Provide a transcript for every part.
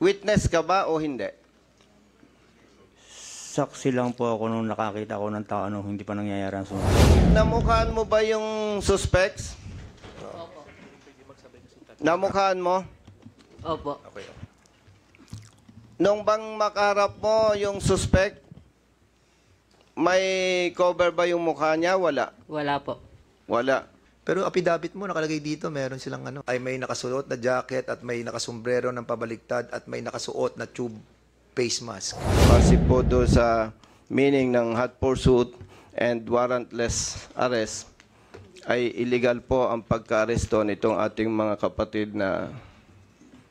Witness ka ba o hindi? Saksi lang po ako nung nakakita ko ng tao nung hindi pa nangyayari ang sunod. Namukhaan mo ba yung suspects? Namukhaan mo? Opo. Nung bang makaharap mo yung suspect, may cover ba yung mukha niya? Wala. Wala po. Wala. Pero affidavit mo, nakalagay dito, meron silang ay may nakasuot na jacket at may nakasombrero ng pabaliktad at may nakasuot na tube face mask. Kasi po doon sa meaning ng hot pursuit and warrantless arrest, ay illegal po ang pagka-aresto nitong ating mga kapatid na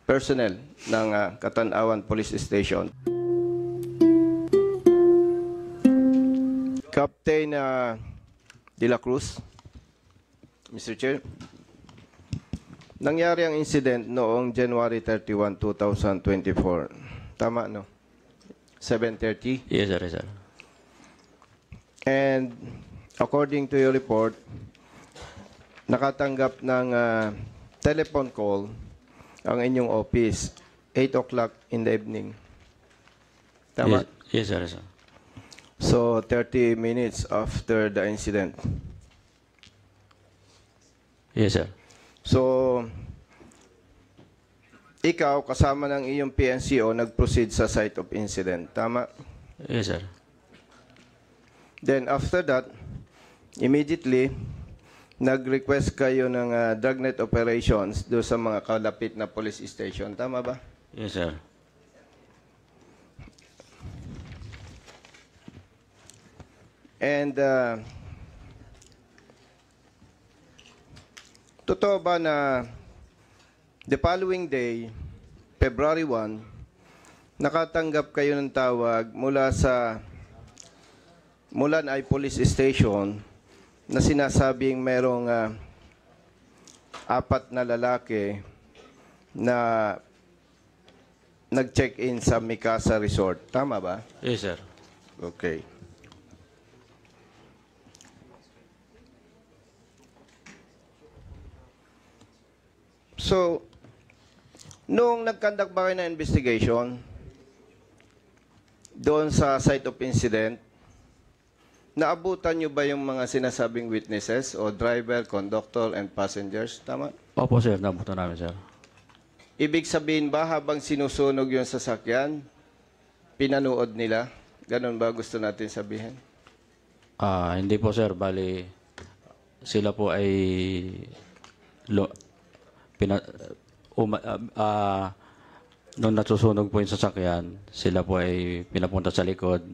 personnel ng Katanawan Police Station. Captain De La Cruz, Mr. Chair, nangyari ang incident noong January 31, 2024. Tama, no? 7:30. Yes, sir. Yes, sir. And according to your report, nakatanggap ng telephone call ang inyong office 8 o'clock in the evening. Tama? Yes, sir. Yes, sir. So 30 minutes after the incident. Yes, sir. So ikaw kasama ng iyong PNCO nag-proceed sa site of incident. Tama? Yes, sir. Then after that, immediately nag-request kayo ng dragnet operations do sa mga kalapit na police station. Tama ba? Yes, sir. And totoo ba na the following day, February 1, nakatanggap kayo ng tawag mula sa Mulanay Police Station na sinasabing merong 4 na lalaki na nag-check-in sa Mikasa Resort. Tama ba? Yes, sir. Okay. So, nung nag-conduct ba kayo ng investigation doon sa site of incident, naabutan nyo ba yung mga sinasabing witnesses o driver, conductor, and passengers? Tama? Opo, sir. Nabuto namin, sir. Ibig sabihin ba habang sinusunog yung sasakyan, pinanood nila? Ganon ba gusto natin sabihin? Hindi po, sir. Bali, sila po ay nung nasusunog po yung sasakyan, sila po ay pinapunta sa likod,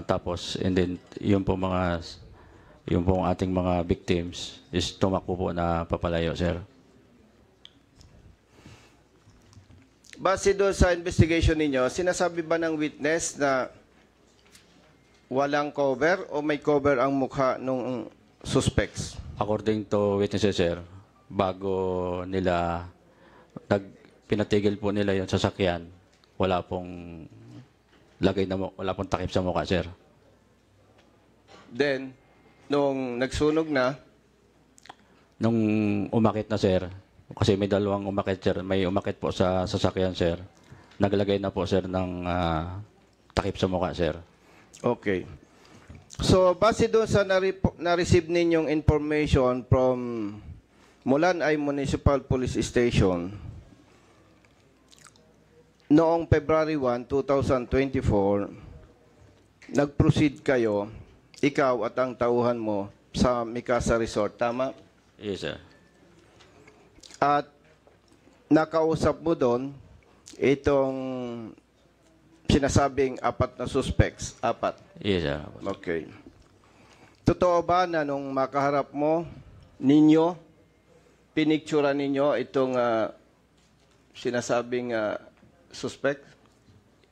tapos, and then, yung po ating mga victims is tumakbo po na papalayo, sir. Base doon sa investigation ninyo, sinasabi ba ng witness na walang cover o may cover ang mukha ng suspects? According to witnesses, sir, bago nila pinatigil po nila yung sasakyan, wala pong takip sa mukha, sir. Then, nung nagsunog na, Nung umakit na, sir, kasi may dalawang umakit, sir, may umakit po sa sasakyan, sir, naglagay na po, sir, ng takip sa mukha, sir. okay. So, base doon sa na-receive ninyong information from Mulanay Municipal Police Station, noong February 1, 2024, nag-proceed kayo, ikaw at ang tauhan mo, sa Mikasa Resort. Tama? Yes, sir. At nakausap mo doon itong sinasabing 4 na suspects. 4. Yes, sir. Okay. Totoo ba na nung makaharap mo, ninyo, pinictura ninyo itong sinasabing suspect?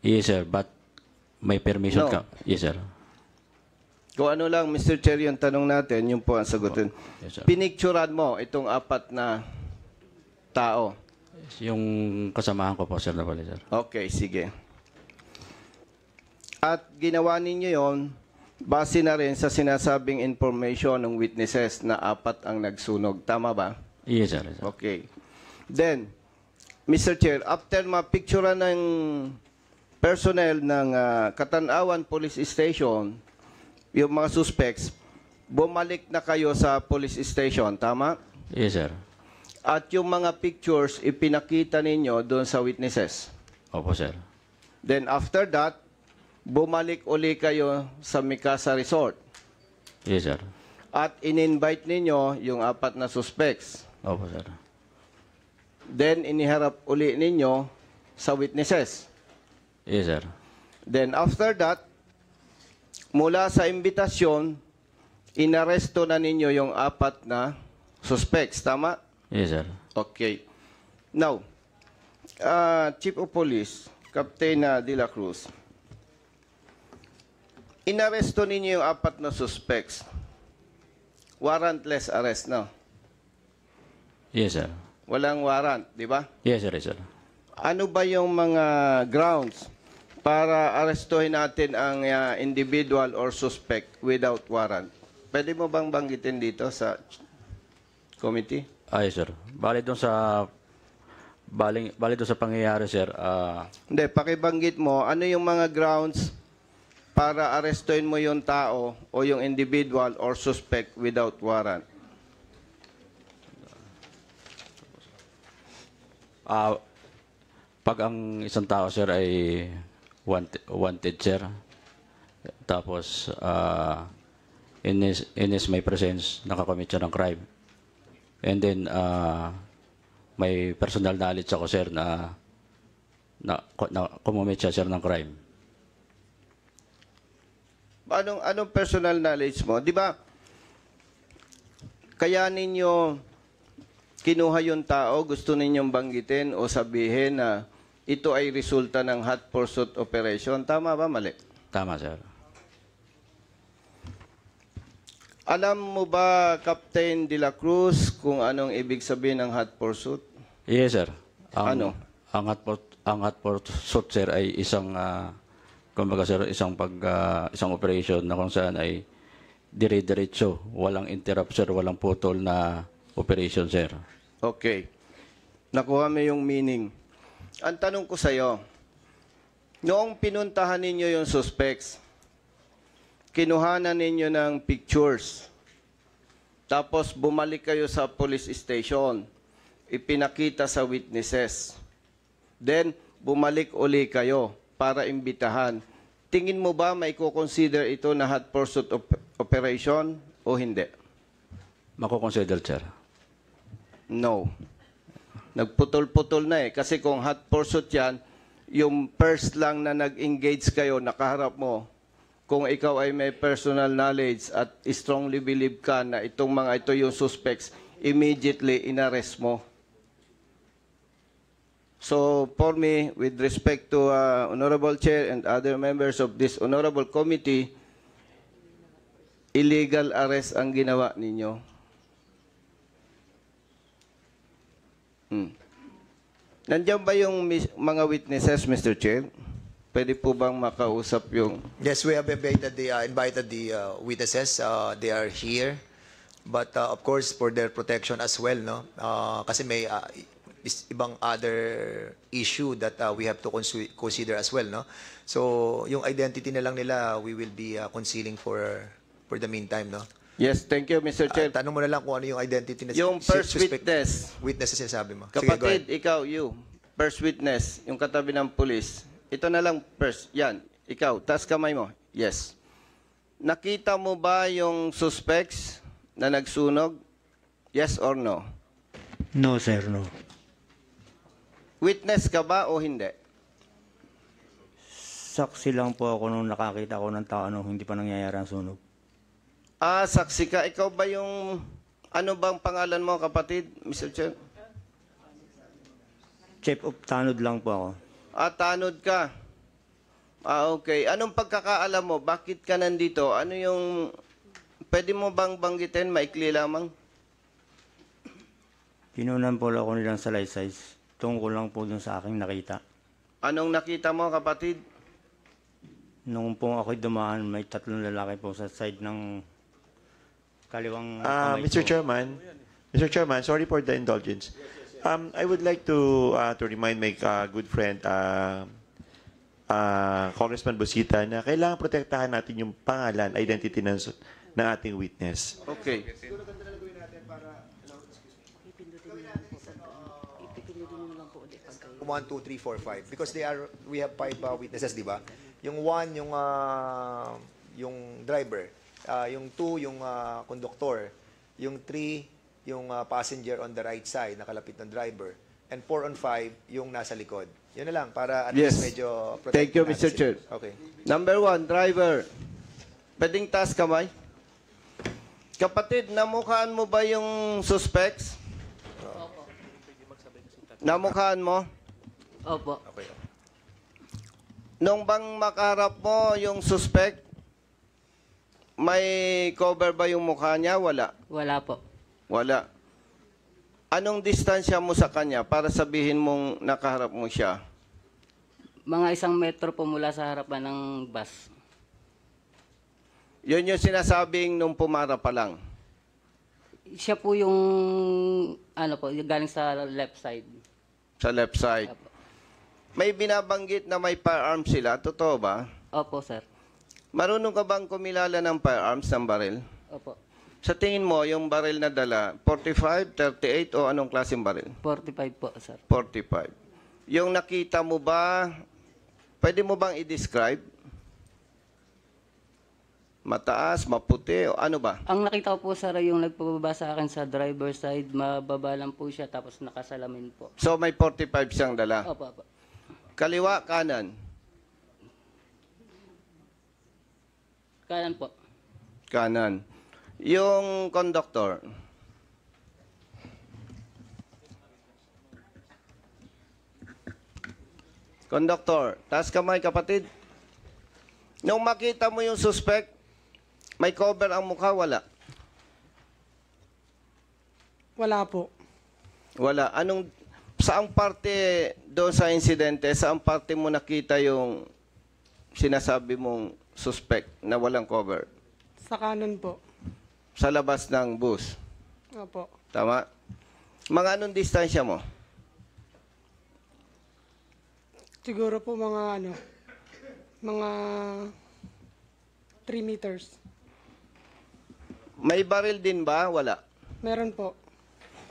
Yes, sir, but may permission No. ka. Yes, sir. Kung ano lang, Mr. Chair, yung tanong natin, yun po ang sagutin. Yes, sir. Pinicturan mo itong 4 na tao. Yung kasamahan ko po, sir, na pala, sir. Okay, sige. At ginawa ninyo yon base na rin sa sinasabing information ng witnesses na 4 ang nagsunog. Tama ba? Yes, sir. Yes, sir. Okay. Then, Mr. Chair, after mapicturean ng personnel ng Katanawan Police Station, yung mga suspects, bumalik na kayo sa police station, tama? Yes, sir. At yung mga pictures, ipinakita ninyo doon sa witnesses. Opo, sir. Then after that, bumalik uli kayo sa Mikasa Resort. Yes, sir. At in-invite ninyo yung 4 na suspects. Opo, sir. Then iniharap uli ninyo sa witnesses. Yes, sir. Then after that, mula sa imbitasyon, inaresto na ninyo yung 4 na suspects, tama? Yes, sir. Okay. Now, Chief of Police, Captain De La Cruz, inaresto ninyo yung 4 na suspects. Warrantless arrest, no? Yes, sir. Walang warrant, di ba? Yes, sir. Yes, sir. Ano ba yung mga grounds para arestuhin natin ang individual or suspect without warrant? Pwede mo bang banggitin dito sa committee? Ay, sir. Bali doon sa pangyayari, sir. Hindi, pakibanggit mo, ano yung mga grounds para arestuhin mo yung tao o yung individual or suspect without warrant? Pag ang isang tao, sir, ay wanted, sir. Tapos, in his may presence, nakakommit siya ng crime. And then, may personal knowledge ako, sir, na kumumit siya, sir, ng crime. Anong personal knowledge mo? Di ba, kaya ninyo kinuha yung tao, gusto ninyong banggitin o sabihin na ito ay resulta ng hot pursuit operation. Tama ba? Mali? Tama, sir. Alam mo ba, Captain De La Cruz, kung anong ibig sabihin ng hot pursuit? Yes, sir. Ano? Ang hot pursuit, sir, ay isang, kumbaga, sir, isang operation na kung saan ay dire-diretso, walang interrupt, sir, walang putol na operation, sir. Okay. Nakuha mo yung meaning. Ang tanong ko sa'yo, noong pinuntahan ninyo yung suspects, kinuhanan ninyo ng pictures, tapos bumalik kayo sa police station, ipinakita sa witnesses, then bumalik uli kayo para imbitahan. Tingin mo ba may consider ito na hot pursuit operation o hindi? Mako-consider, sir. No. Nagputol-putol na eh. Kasi kung hot pursuit yan, yung first lang na nag-engage kayo, nakaharap mo, kung ikaw ay may personal knowledge at strongly believe ka na itong mga ito yung suspects, immediately inarrest mo. So, for me, with respect to Honorable Chair and other members of this Honorable Committee, illegal arrest ang ginawa ninyo. Nandiyan ba yung mga witnesses, Mr. Chair? Pwede po bang makausap yung... Yes, we have invited the witnesses. They are here. But of course, for their protection as well, no? Kasi may ibang other issue that we have to consider as well, no? So, yung identity na lang nila, we will be concealing for the meantime, no? Yes, thank you, Mr. Chair. Tanong mo na lang kung ano yung identity na Yung first suspect. witness, Witness na sinasabi mo. Sige, go kapatid, ahead. ikaw, first witness, yung katabi ng pulis. Ito na lang first. Yan, ikaw, taas kamay mo. Yes. Nakita mo ba yung suspects na nagsunog? Yes or no? No, sir, no. Witness ka ba o hindi? Saksi lang po ako nung nakakita ko ng tao nung hindi pa nangyayari ang sunog. Saksi ka. Ikaw ba yung... Ano bang pangalan mo, kapatid, Mr. Chair? Chief of Tanod lang po ako. Tanod ka. Okay. Anong pagkakaalam mo? Bakit ka nandito? Ano yung... Pwede mo bang banggitin? Maikli lamang. Pinunan po ako nilang salaysay. Tungkol lang po dun sa aking nakita. Anong nakita mo, kapatid? Nung po ako'y dumaan, may 3 lalaki po sa side ng kaliwang kamay Mr. ko. Chairman, sorry for the indulgence. I would like to remind my good friend Congressman Busita na kailangan protektahan natin yung pangalan, identity ng ating witness. Okay. 1, 2, 3, 4, 5. Because we have 5 witnesses, di ba? Yung 1, yung driver. Yung 2, yung conductor. Yung 3, yung passenger on the right side, nakalapit ng driver. And 4 on 5, yung nasa likod. Yun na lang, para at Yes. least medyo Thank you, natin Mr. sila. Chair. Okay. Number 1, driver. Pwedeng taas kamay. Kapatid, namukhaan mo ba yung suspects? Namukhaan mo? Opo. Okay. Nung bang makaharap mo yung suspect, may cover ba yung mukha niya? Wala. Wala po. Wala. Anong distansya mo sa kanya para sabihin mong nakaharap mo siya? Mga 1 metro po mula sa harapan ng bus. Yun yung sinasabing nung pumara pa lang. Siya po yung, ano po, yung galing sa left side. Sa left side. Opo. May binabanggit na may firearms sila. Totoo ba? Opo, sir. Marunong ka bang kumilala ng firearms ng baril? Opo. Sa tingin mo, yung baril na dala, 45, 38 o anong klaseng baril? 45 po, sir. 45. Yung nakita mo ba, pwede mo bang i-describe? Mataas, maputi, o ano ba? Ang nakita ko po, sir, yung nagpababa sa akin sa driver side, mababa lang po siya, tapos nakasalamin po. So may 45 siyang dala. Opo, opo. Kaliwa, kanan. Kanan po. Kanan. Yung conductor. Conductor, taas kamay kapatid. Nung makita mo yung suspect, may cover ang mukha, wala? Wala po. Wala. Saang parte doon sa insidente, saang parte mo nakita yung sinasabi mong suspect na walang cover? Sa kanan po. Sa labas ng bus. Opo. Tama? Mga anong distansya mo? Siguro po mga mga 3 meters. May baril din ba? Wala. Meron po.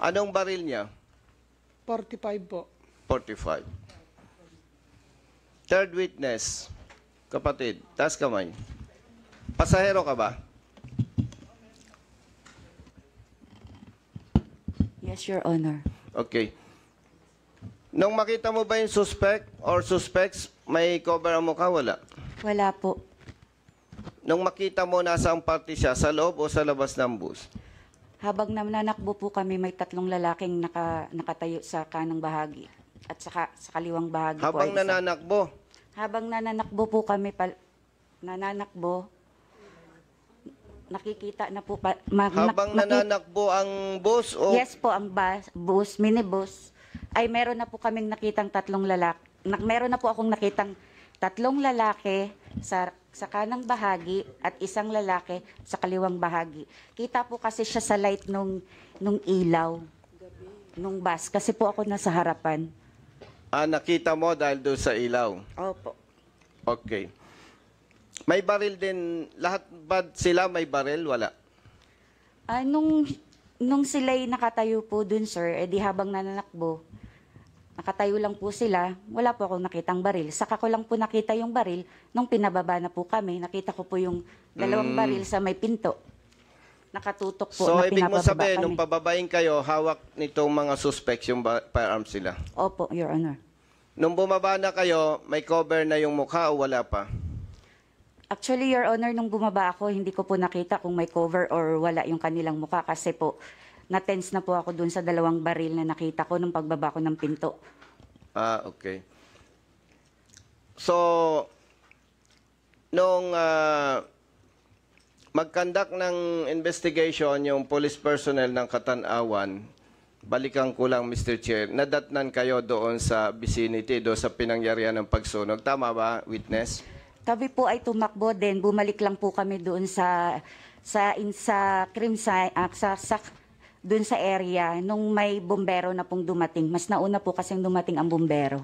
Anong baril niya? 45 po. 45. Third witness. Kapatid, taas kamay. Pasahero ka ba? Yes, Your Honor. Okay. Nung makita mo ba yung suspect or suspects, may cover ang mukha? Wala. Wala po. Nung makita mo, nasa ang party siya, sa loob o sa labas ng bus? Habang nananakbo po kami, may 3 lalaking nakatayo sa kanang bahagi at sa kaliwang bahagi po. Habang ay isa. nananakbo, Habang nananakbo po kami, nananakbo, nakikita na po. habang nananakbo ang bus o Yes po, ang bus, minibus, ay meron na po kaming nakitang 3 lalaki. Meron na po akong nakitang 3 lalaki sa kanang bahagi at 1 lalaki sa kaliwang bahagi. Kita po kasi siya sa light nung ilaw, nung bus. Kasi po ako nasa harapan. nakita mo dahil doon sa ilaw? Opo. Okay. May baril din, lahat ba sila may baril? Wala. Nung sila'y nakatayo po dun, sir, edi habang nananakbo, nakatayo lang po sila, wala po akong nakitang baril. Saka ko lang po nakita yung baril nung pinababa na po kami. Nakita ko po yung 2 baril sa may pinto. Nakatutok po So, na ibig mo pinababa sabihin, kami. nung pababain kayo, hawak nitong mga suspects yung firearms sila. Opo, Your Honor. Nung bumaba na kayo, may cover na yung mukha o wala pa? Actually, Your Honor, nung bumaba ako, hindi ko po nakita kung may cover or wala yung kanilang mukha kasi po, na-tense na po ako dun sa 2 baril na nakita ko nung pagbaba ko ng pinto. Okay. So, nung mag-conduct ng investigation yung police personnel ng Katanawan, balikan ko lang, Mr. Chair, nadatnan kayo doon sa vicinity, doon sa pinangyarihan ng pagsunog. Tama ba, witness? Kami po ay tumakbo din, bumalik lang po kami doon sa crime scene, dun sa area nung may bumbero na pong dumating. Mas nauna po kasing dumating ang bumbero.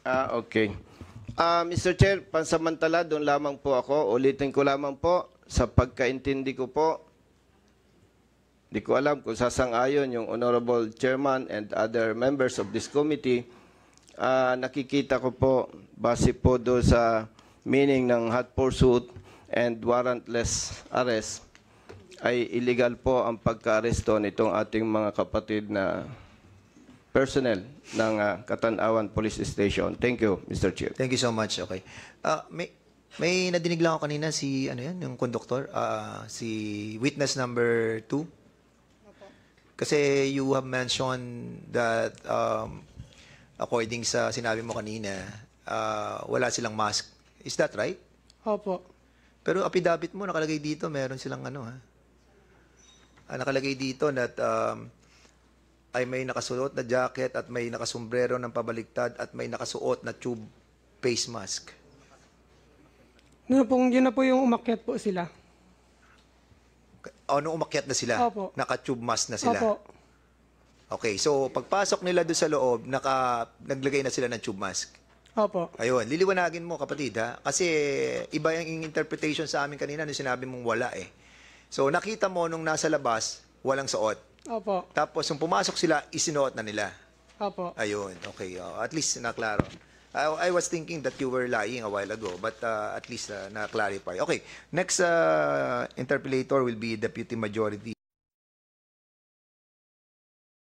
Okay. Mr. Chair, pansamantala, doon lamang po ako. Ulitin ko lamang po, sa pagkaintindi ko po, di ko alam kung sasang-ayon yung Honorable Chairman and other members of this committee. Nakikita ko po, base po doon sa meaning ng hot pursuit and warrantless arrest, ay illegal po ang pagka-aresto nitong ating mga kapatid na personnel ng Katanawan Police Station. Thank you, Mr. Chair. Thank you so much. Okay. May nadinig lang ako kanina si ano yan, yung conductor, si witness number 2. Kasi you have mentioned that according sa sinabi mo kanina, wala silang mask. Is that right? Opo. Pero affidavit mo nakalagay dito, meron silang ano nakalagay dito that ay may nakasuot na jacket at may nakasombrero ng pabaliktad at may nakasuot na tube face mask. Yun na po yung umakyat po sila. Nung umakyat na sila, Opo. naka-tube mask na sila. Opo. Okay, so pagpasok nila doon sa loob, naglagay na sila ng tube mask. Opo. Ayun, liliwanagin mo kapatid ha, kasi iba yung interpretation sa amin kanina nung sinabi mong wala eh. So nakita mo nung nasa labas, walang suot. Opo. Tapos nung pumasok sila, isinuot na nila. Opo. Ayun, okay. At least naklaro. I was thinking that you were lying a while ago, but at least na-clarify. Okay, next interpolator will be Deputy Majority